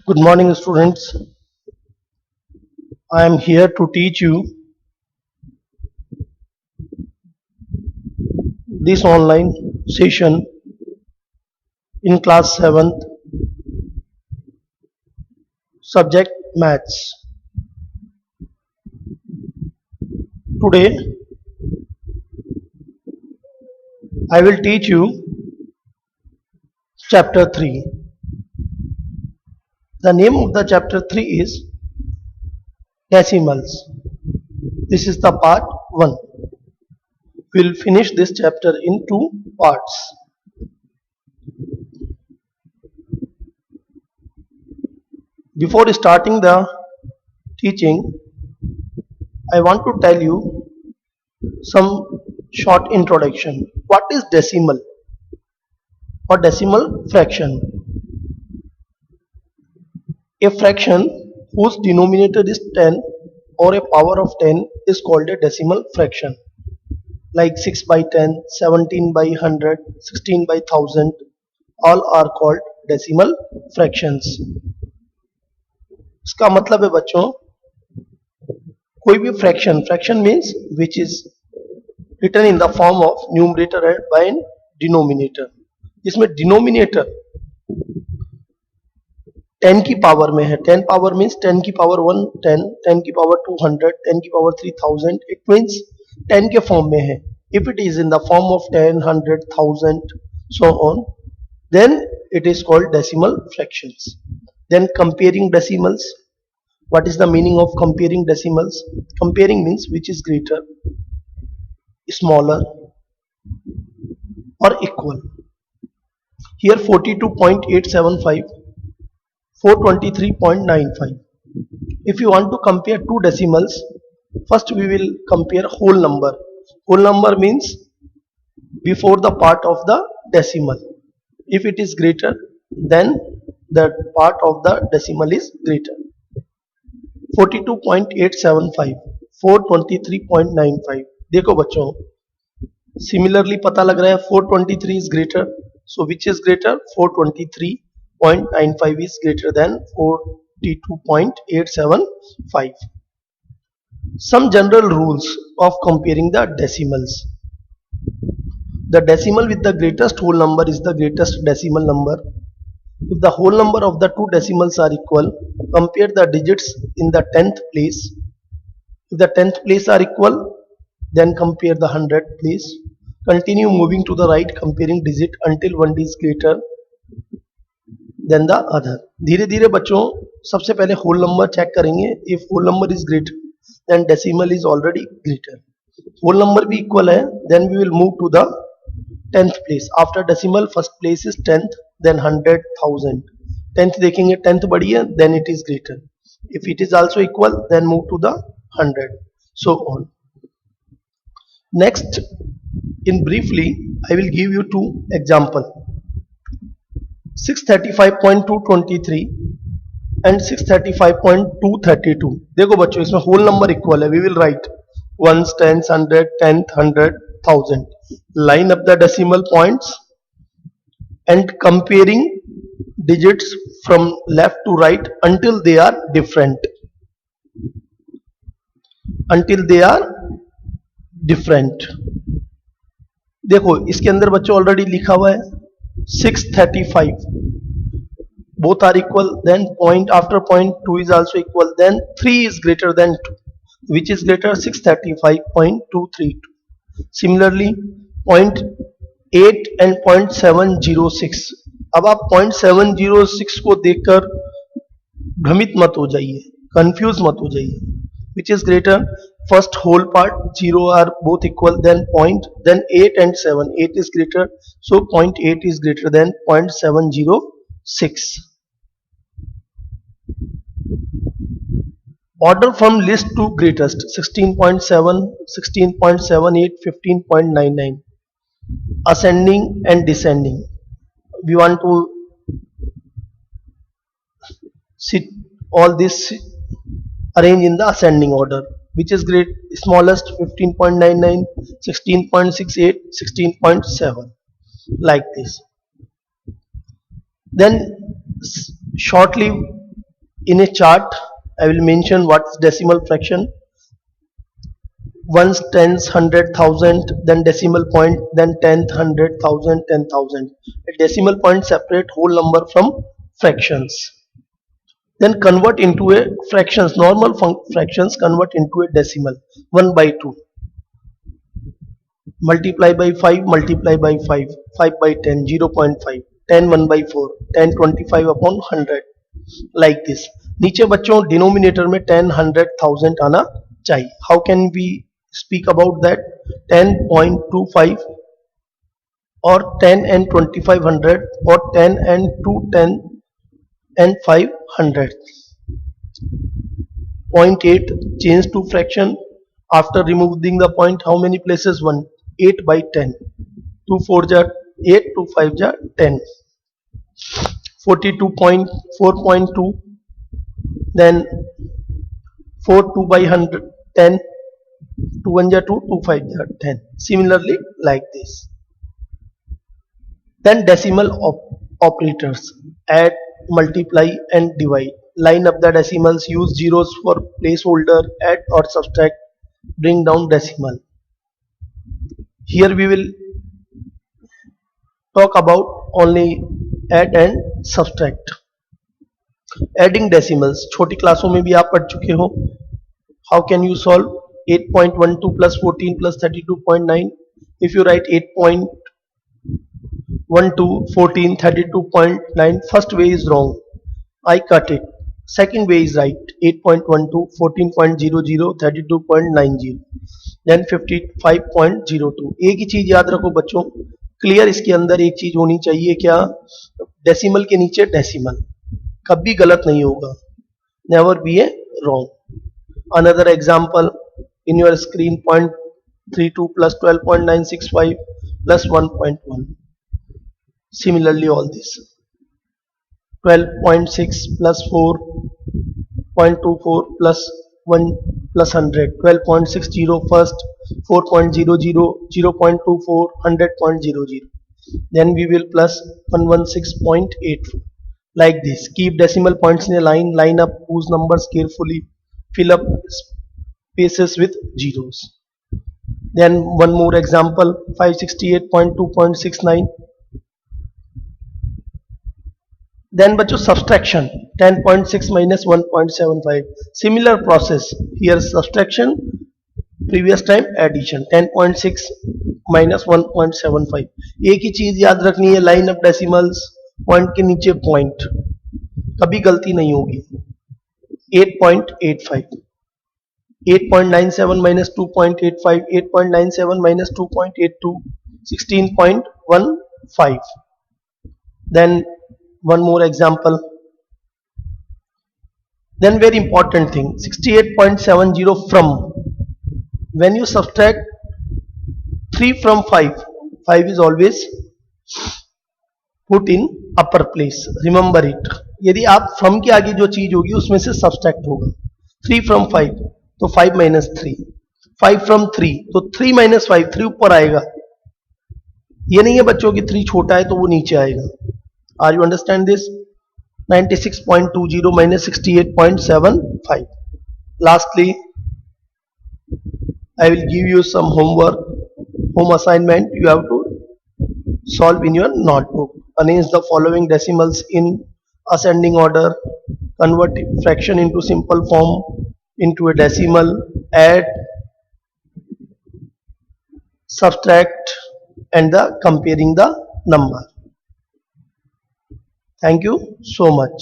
Good morning, students. I am here to teach you this online session in class 7th, subject maths. Today, I will teach you chapter 3. The name of the chapter 3 is decimals. This is the part 1. We will finish this chapter in 2 parts. Before starting the teaching, I want to tell you some short introduction. What is decimal or decimal fraction? A fraction whose denominator is 10 or a power of 10 is called a decimal fraction, like 6 by 10, 17 by 100, 16 by 1000, all are called decimal fractions. इसका मतलब है बच्चों, कोई भी fraction means which is written in the form of numerator and by denominator. इसमें denominator 10 की power में है. 10 पावर मीन्स 10 की पावर 1 10, 10 की पावर 200, 10 की पावर 3000. इट मीन्स 10 के फॉर्म में है. If it is in the form of 10, 100, 1000, so on, then it is called decimal fractions. Then comparing decimals. What is the meaning of comparing decimals? Comparing means which is greater, smaller, or equal. Here 42.875, 423.95. If you want to compare two decimals, first we will compare whole number. Whole number means before the part of the decimal. If it is greater, then the part of the decimal is greater. 42.875, 423.95. देखो बच्चों, similarly पता लग रहा है 423 is greater, so which is greater? 423.95 is greater than 42.875. Some general rules of comparing the decimals. The decimal with the greatest whole number is the greatest decimal number. If the whole number of the two decimals are equal, compare the digits in the 10th place. If the 10th place are equal, then compare the 100th place. Continue moving to the right, comparing digit until one is greater than the other. धीरे धीरे बच्चों सबसे पहले whole number check करेंगे. If whole number is greater, then decimal is already greater. Whole number भी equal है, then we will move to the 10th place. After decimal, first place is 10th, then 100, 1000. 10th देखेंगे 10th बड़ी है, then it is greater. If it is also equal, then move to the 100. So on. Next, in briefly, I will give you two example. 635.223 and 635.232. देखो बच्चों इसमें whole number equal है. We will write ones, tens, 100, 10th, 100, 1000. Line up the decimal points and comparing digits from left to right until they are different. Until they are different. देखो इसके अंदर बच्चों already लिखा हुआ है 635. Both are equal, then point after point 2 is also equal, then 3 is greater than 2. Which is greater? 635.232. Similarly, point 8 and 0.706. अब आप 0.706 को देखकर भ्रमित मत हो जाइए, कंफ्यूज मत हो जाइए. Which is greater? First whole part 0 are both equal, then point, then 8 and 7. 8 is greater, so 0.8 is greater than 0.706. Order from least to greatest: 16.7, 16.78, 15.99. Ascending and descending. We want to sit all this arrange in the ascending order. Which is great? Smallest 15.99, 16.68, 16.7, like this. Then Shortly in a chart, I will mention what is decimal fraction. Ones, tens, hundred, thousand, then decimal point, then tenth, hundred, thousand, 10,000. A decimal point separate whole number from fractions. Then convert into a fractions. Normal fractions convert into a decimal. 1 by 2. Multiply by 5, multiply by 5. 5 by 10, 0.5. 10 1 by 4. 10 25 upon 100. Like this. नीचे बच्चों denominator में 10, 100, 1000 आना चाहिए. How can we speak about that? 10.25 or 10 and 2500 or 10 and 210 and 500. 0.8 change to fraction after removing the point. How many places? 1. 8 by 10. 2 4 ja 8, 2 5 ja 10. 42.4.2. Then 4 2 by 100 10. 2 1 ja 2, 2 5 ja 10. Similarly like this. Then decimal operators: add, multiply and divide. Line up the decimals, use zeros for placeholder, add or subtract, bring down decimal. Here we will talk about only add and subtract. Adding decimals, छोटी क्लासों में भी आप पढ़ चुके हो. How can you solve 8.12 plus 14 plus 32.9? If you write 8.12, 14, 32.9, first way is wrong. I cut it. Second way is right. 8.12, 14.00, 32.90, then 55.02. एक ही चीज याद रखो बच्चों, क्लियर. इसके अंदर एक चीज होनी चाहिए, क्या? डेसिमल के नीचे डेसिमल. कभी गलत नहीं होगा. Never be A wrong. Another example in your screen: 0.32 plus 12.965 plus 1.1. Similarly all this. 12.6 plus 4.24 plus 1 plus 100. 12.60 first, 4.00, 0.24, 100.00. Then we will plus 116.84. Like this. Keep decimal points in a line. Line up whose numbers carefully. Fill up spaces with zeros. Then one more example: 568.2.69. Then बच्चों subtraction, 10.6 minus 1.75. Similar process. Here subtraction, previous time addition. 10.6 minus 1.75. एक ही चीज याद रखनी है, line up decimals, point के नीचे point, कभी गलती नहीं होगी. 8.85. 8.97 minus 2.85. 8.97 minus 2.82. 16.15. Then one more example. Then very important thing, 68.70 from. When you subtract 3 from 5, 5 is always put in upper place. Remember it. यदि आप from के आगे जो चीज होगी उसमें से subtract होगा. 3 from 5 तो 5 minus 3. 5 from 3 तो 3 minus 5, 3 ऊपर आएगा. ये नहीं है बच्चों की 3 छोटा है तो वो नीचे आएगा. Are you understand this? 96.20 minus 68.75. Lastly, I will give you some homework, home assignment. You have to solve in your notebook. Arrange the following decimals in ascending order. Convert fraction into simple form into a decimal. Add, subtract, and the comparing the number. Thank you so much.